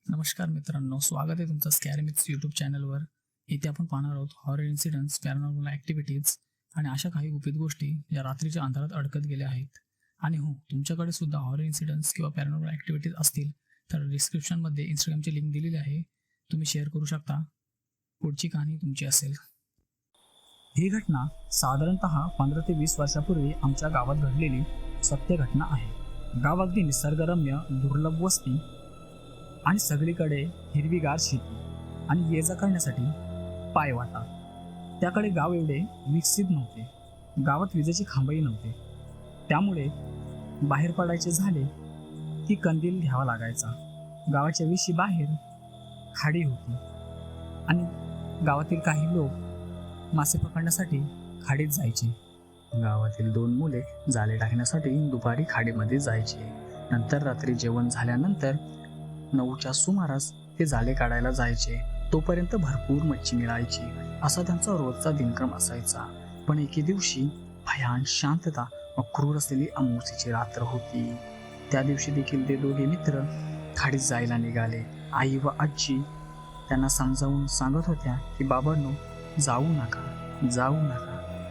नमस्कार मित्रांनो, स्वागत आहे तुमचं स्कॅरी मिथ्स यूट्यूब चॅनलवर. इथे आपण पाहणार आहोत हॉरर इन्सिडेंट्स, पॅरानॉर्मल ॲक्टिव्हिटीज आणि अशा काही गुपित गोष्टी ज्या रात्रीच्या अंधारात अडकत गेल्या आहेत. आणि हो, तुमच्याकडे सुद्धा हॉरर इन्सिडेंट्स किंवा पॅरानॉर्मल ॲक्टिव्हिटीज असतील तर डिस्क्रिप्शनमध्ये इंस्टाग्रामची लिंक दिलेली आहे, तुम्ही शेअर करू शकता. पुढची कहाणी तुमची असेल. ही घटना साधारणतः 15 ते 20 वर्षापूर्वी आमच्या गावात घडलेली सत्य घटना आहे. गाव अगदी निसर्गरम्य, दुर्लभ वस्ती आणि सगळीकडे हिरवीगार शेती आणि ये जा करण्यासाठी पायवाटा. त्याकडे गाव एवढे विकसित नव्हते. गावात विजेचे खांबही नव्हते. त्यामुळे बाहेर पडायचे झाले की कंदील घ्यावा लागायचा. गावाच्या विशी बाहेर खाडी होती आणि गावातील काही लोक मासे पकडण्यासाठी खाडीत जायचे. गावातील 2 मुले जाळे टाकण्यासाठी दुपारी खाडीमध्ये जायचे. नंतर रात्री जेवण झाल्यानंतर 9च्या सुमारास ते जाळे काढायला जायचे. तोपर्यंत भरपूर मच्छी मिळायची. असा त्यांचा रोजचा दिनक्रम असायचा. पण एके दिवशी भयान शांतता व क्रूर असलेली अमावास्येची रात्र होती. त्या दिवशी देखील ते दोघे मित्र खाडीत जायला निघाले. आई व आजी त्यांना समजावून सांगत होत्या की बाबांनो, जाऊ नका.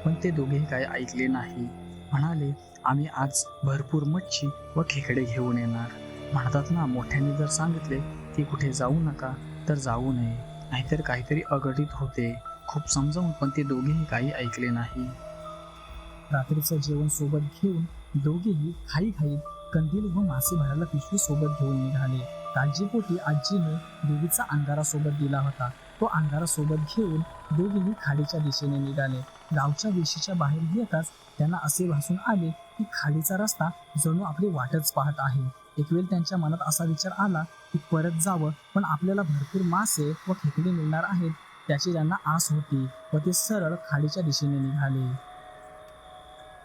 पण ते दोघेही काही ऐकले नाही. म्हणाले, आम्ही आज भरपूर मच्छी व खेकडे घेऊन येणार. म्हणतात ना, मोठ्यांनी जर सांगितले की कुठे जाऊ नका तर जाऊ नये, नाहीतर काहीतरी अघटित होते. खूप समजावून पण ते दोघेही काही ऐकले नाही. रात्रीचं जेवण सोबत घेऊन दोघेही खाईत कंदील व मासे भरायला पिशवी सोबत घेऊन निघाले. काळजीपोटी आजीने देवीचा अंगारा सोबत दिला होता. तो अंगारा सोबत घेऊन दोघेही खाडीच्या दिशेने निघाले. गावच्या वेशीच्या बाहेर येताच त्यांना असे भासून आले की खाडीचा रस्ता जणू आपली वाटच पाहत आहे. एक वेळ त्यांच्या मनात असा विचार आला की परत जावं, पण आपल्याला भरपूर मासे व खेकडे मिळणार आहेत त्याची त्यांना आस होती व ते सरळ खाडीच्या दिशेने निघाले.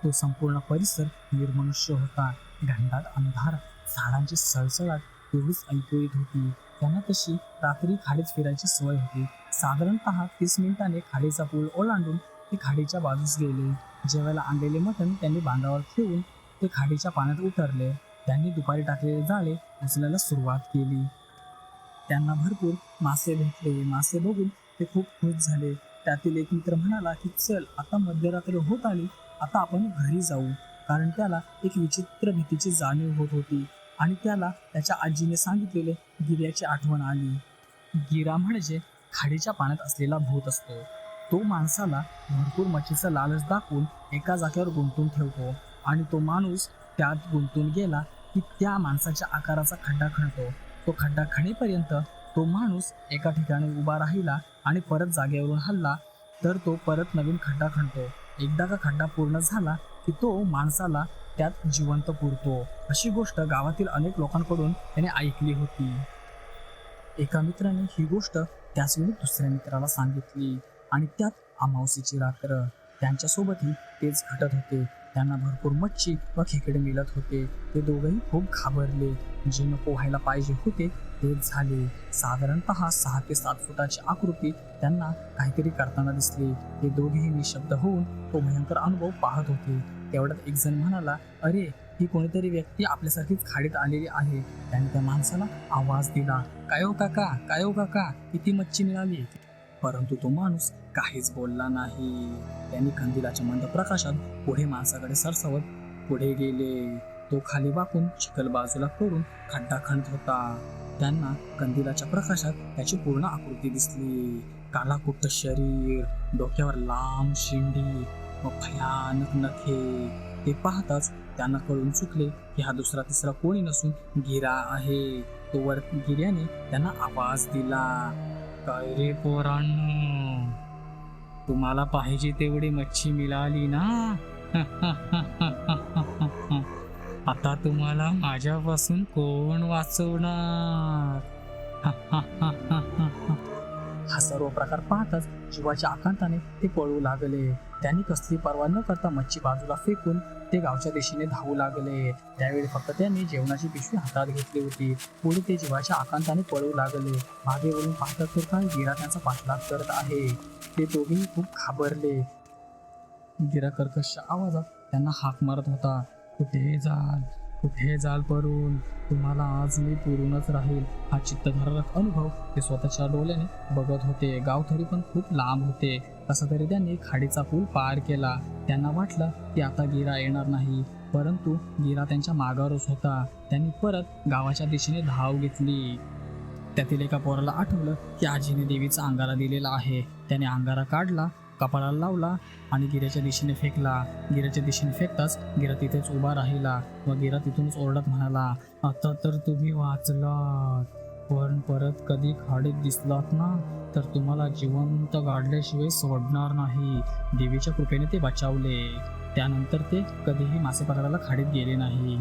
तो संपूर्ण परिसर निर्मनुष्य होता. घनदाट अंधार, झाडांची सळसळाट तेवढीच ऐकू येत होती. त्यांना तशी रात्री खाडीत फिरायची सवय होती. साधारणतः 30 मिनिटांनी खाडीचा पूल ओलांडून ते खाडीच्या बाजूस गेले. जेवायला आणलेले मटण त्यांनी बांधावर ठेवून ते खाडीच्या पाण्यात उतरले. त्यांनी दुपारी टाकलेले जाळे उचलायला सुरुवात केली. त्यांना भरपूर मासे भेटले. मासे बघून ते खूप खुश झाले. त्यातील एक मित्र म्हणाला की चल, आता मध्यरात्र होत आली, आता आपण घरी जाऊ. कारण त्याला एक विचित्र भीतीची जाणीव होत होती आणि त्याला त्याच्या आजीने सांगितलेले गिर्याची आठवण आली. गिरा म्हणजे खाडीच्या पाण्यात असलेला भूत असतो. तो माणसाला भरपूर मच्छीचा लालच दाखवून एका जागेवर गुंतून ठेवतो आणि तो माणूस त्यात गुंतून गेला की त्या माणसाच्या आकाराचा खड्डा खणतो. तो खड्डा खणेपर्यंत तो माणूस एका ठिकाणी उभा राहिला आणि परत जागेवरून हलला तर तो परत नवीन खड्डा खणतो. एकदा का खड्डा पूर्ण झाला की तो माणसाला त्यात जिवंत पुरतो. अशी गोष्ट गावातील अनेक लोकांकडून त्याने ऐकली होती. एका मित्राने ही गोष्ट त्याच वेळी दुसऱ्या मित्राला सांगितली आणि त्यात अमावास्येची रात्र. त्यांच्यासोबतही तेच घडत होते. त्यांना भरपूर मच्छी व खेकडे मिळत होते. ते दोघंही खूप घाबरले. जे नको व्हायला पाहिजे होते तेच झाले. साधारणतः 6 ते 7 फुटाची आकृती त्यांना काहीतरी करताना दिसली. ते दोघेही निशब्द होऊन तो भयंकर अनुभव पाहत होते. तेवढ्यात एक जण म्हणाला, अरे, ही कोणीतरी व्यक्ती आपल्यासारखीच खाडीत आलेली आहे. त्याने त्या माणसाला आवाज दिला, काय हो काका, किती मच्छी मिळाली? परंतु तो माणूस काहीच बोलला नाही. त्यांनी कंदिलाच्या मंद प्रकाशात पुढे माणसाकडे सरसावत पुढे गेले. तो खाली वाकून चिखल बाजूला करून खड्डा खणत होता. त्यांना कंदिलाच्या प्रकाशात त्याची पूर्ण आकृती दिसली. कालाकुट्ट शरीर, डोक्यावर लांब शेंडी व भयानक नखे. ते पाहताच त्यांना कळून चुकले की हा दुसरा तिसरा कोणी नसून गिरा आहे. तो वर गिर्याने त्यांना आवाज दिला, काय रे पोरांनो, तुम्हाला पाहिजे तेवढी मच्छी मिळाली ना? आता तुम्हाला माझ्यापासून कोण वाचवणार? हा सर्व प्रकार पाहताच जीवाच्या आकांताने ते पळू लागले. त्यांनी कसली पर्वा न करता मच्छी बाजूला फेकून ते गावच्या दिशेने धावू लागले. त्यावेळी फक्त त्यांनी जेवणाची पिशवी हातात घेतली होती. पुढे ते जीवाच्या आकांताने पळू लागले. मागे वळून पाहतात तर काही गिरा त्यांचा पाठलाग करत आहे. ते दोघेही खूप घाबरले. गिरा कर्कश आवाजात त्यांना हाक मारत होता, कुठे जाल परून, तुम्हाला आज मी पुरूनच राहील. हा चित्तथरारक अनुभव ते स्वतःच्या डोळ्याने बघत होते. गाव तरी पण खूप लांब होते. कसा तरी त्यांनी खाडीचा पूल पार केला. त्यांना वाटलं की आता गिरा येणार नाही, परंतु गिरा त्यांच्या मागावरच होता. त्यांनी परत गावाच्या दिशेने धाव घेतली. त्यातील एका पोराला आठवलं की आजीने देवीचा अंगारा दिलेला आहे. त्याने अंगारा काढला, कपाळाला लावला आणि गिऱ्याच्या दिशेने फेकला. गिऱ्याच्या दिशेने फेकताच गिरा तिथेच उभा राहिला व गिरा तिथूनच ओरडत म्हणाला, आता तर तुम्ही वाचलात, पण परत कधी खाडीत दिसलात ना तर तुम्हाला जिवंत गाडल्याशिवाय सोडणार नाही. देवीच्या कृपेने ते बचावले. त्यानंतर ते कधीही मासे पकडायला खाडीत गेले नाही.